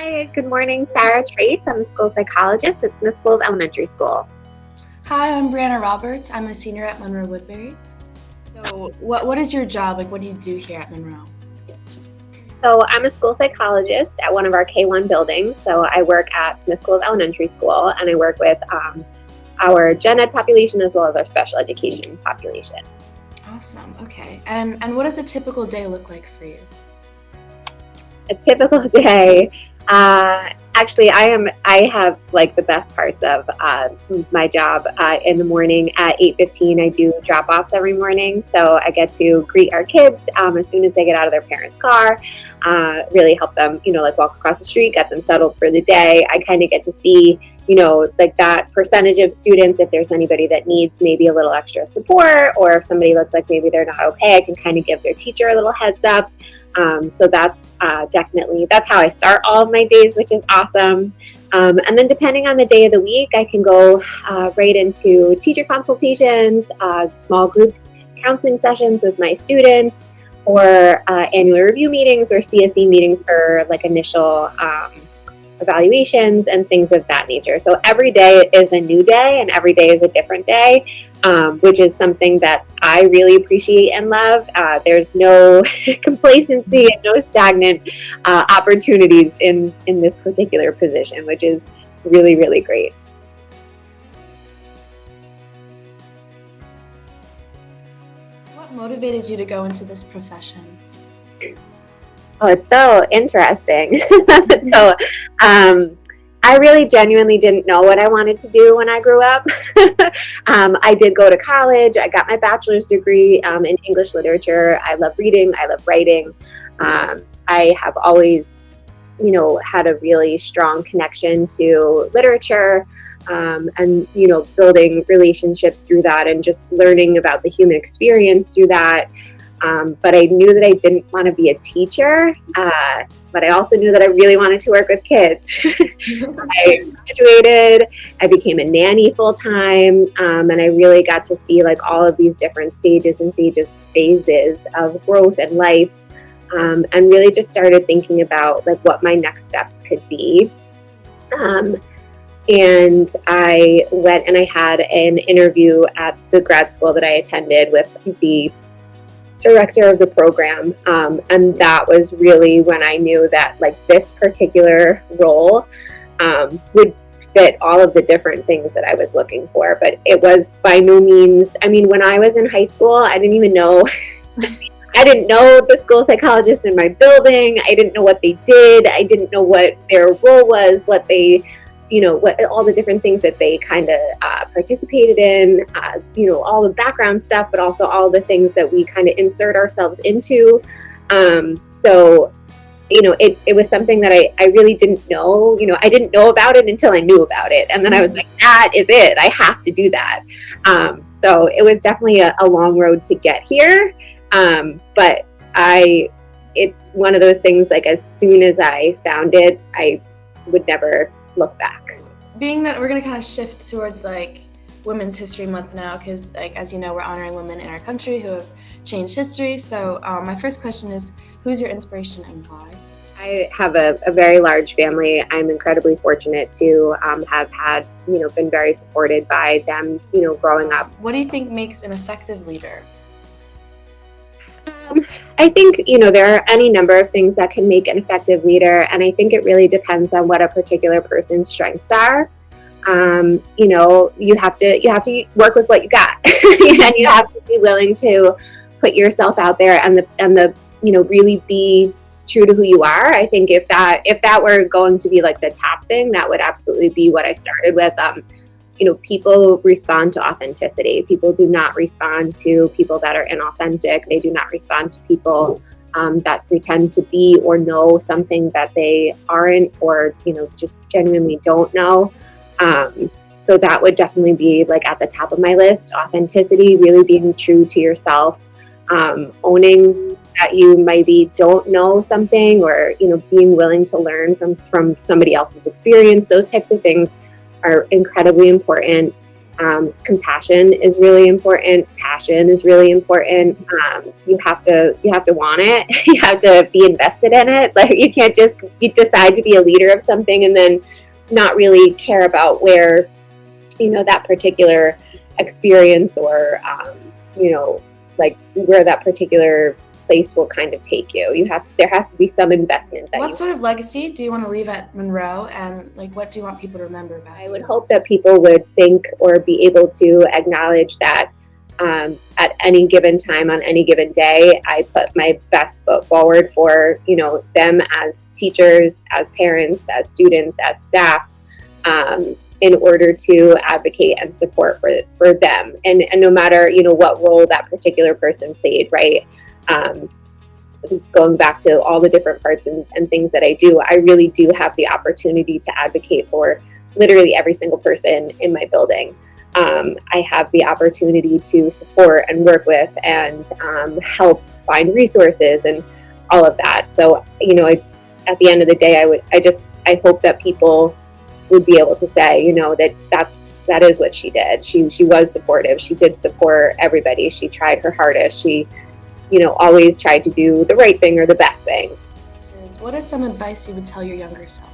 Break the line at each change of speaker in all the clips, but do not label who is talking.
Hi, good morning, Sara Trace. I'm a school psychologist at Clove Elementary School.
Hi, I'm Brianna Roberts. I'm a senior at Monroe Woodbury. So what is your job? Like, what do you do here at Monroe?
So I'm a school psychologist at one of our K-1 buildings. So I work at Smith Clove Elementary School, and I work with our gen ed population as well as our special education population.
Awesome. Okay. And what does a typical day look like for you?
A typical day. Actually, I have like the best parts of my job. In the morning at 8:15, I do drop-offs every morning. So I get to greet our kids as soon as they get out of their parents' car, really help them, like walk across the street, get them settled for the day. I kind of get to see, like that percentage of students, if there's anybody that needs maybe a little extra support, or if somebody looks like maybe they're not okay, I can kind of give their teacher a little heads up. So that's that's how I start all of my days, which is awesome. And then depending on the day of the week, I can go right into teacher consultations, small group counseling sessions with my students, or annual review meetings or CSE meetings for like initial evaluations and things of that nature. So every day is a new day and every day is a different day, which is something that I really appreciate and love. There's no complacency and no stagnant opportunities in this particular position, which is really, really great.
What motivated you to go into this profession?
Oh, it's so interesting. So, I really genuinely didn't know what I wanted to do when I grew up. I did go to college. I got my bachelor's degree in English literature. I love reading. I love writing. I have always, had a really strong connection to literature, and, building relationships through that and just learning about the human experience through that. But I knew that I didn't want to be a teacher, but I also knew that I really wanted to work with kids. I graduated, I became a nanny full time, and I really got to see like all of these different stages and phases of growth and life, and really just started thinking about like what my next steps could be. And I went and I had an interview at the grad school that I attended with the director of the program, and that was really when I knew that like this particular role would fit all of the different things that I was looking for. But it was by no means, when I was in high school, I didn't even know I didn't know the school psychologist in my building. I didn't know what they did. I didn't know what their role was, what they what all the different things that they kind of participated in, all the background stuff, but also all the things that we kind of insert ourselves into. So, it was something that I really didn't know. I didn't know about it until I knew about it. And then I was like, that is it. I have to do that. So it was definitely a long road to get here. But it's one of those things, like as soon as I found it, I would never look back.
Being that we're going to kind of shift towards like Women's History Month now, because like as you know, we're honoring women in our country who have changed history. So my first question is, who's your inspiration and why?
I have a very large family. I'm incredibly fortunate to have had, been very supported by them, growing up.
What do you think makes an effective leader?
I think, there are any number of things that can make an effective leader, and I think it really depends on what a particular person's strengths are. You have to work with what you got, and you have to be willing to put yourself out there and the really be true to who you are. I think if that were going to be like the top thing, that would absolutely be what I started with. People respond to authenticity. People do not respond to people that are inauthentic. They do not respond to people that pretend to be or know something that they aren't, or, just genuinely don't know. So that would definitely be like at the top of my list. Authenticity, really being true to yourself, owning that you maybe don't know something, or, being willing to learn from somebody else's experience. Those types of things are incredibly important. Compassion is really important. Passion is really important. You have to want it. You have to be invested in it. Like, you can't just decide to be a leader of something and then not really care about where, that particular experience or, like where that particular place will kind of take you. There has to be some investment.
What sort of legacy do you want to leave at Monroe, and like what do you want people to remember about you?
I would hope that people would think or be able to acknowledge that at any given time on any given day, I put my best foot forward for, them as teachers, as parents, as students, as staff, in order to advocate and support for them. And no matter, what role that particular person played, right? Going back to all the different parts and things that I do, I really do have the opportunity to advocate for literally every single person in my building. I have the opportunity to support and work with and help find resources and all of that. So, at the end of the day, I hope that people would be able to say, that is what she did. She was supportive. She did support everybody. She tried her hardest. She, always tried to do the right thing or the best thing.
What is some advice you would tell your younger self?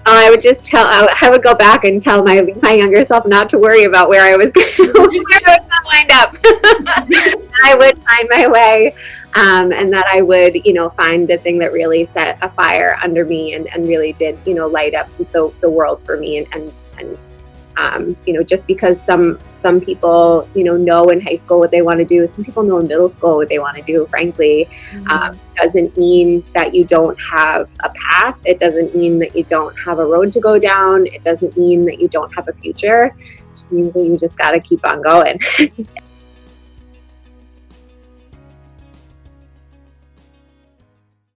I would go back and tell my younger self not to worry about where I was going to wind up. I would find my way, and that I would, find the thing that really set a fire under me and really did, light up the world for me. And just because some people, know in high school what they want to do, some people know in middle school what they want to do, frankly, doesn't mean that you don't have a path. It doesn't mean that you don't have a road to go down. It doesn't mean that you don't have a future. It just means that you just got to keep on going.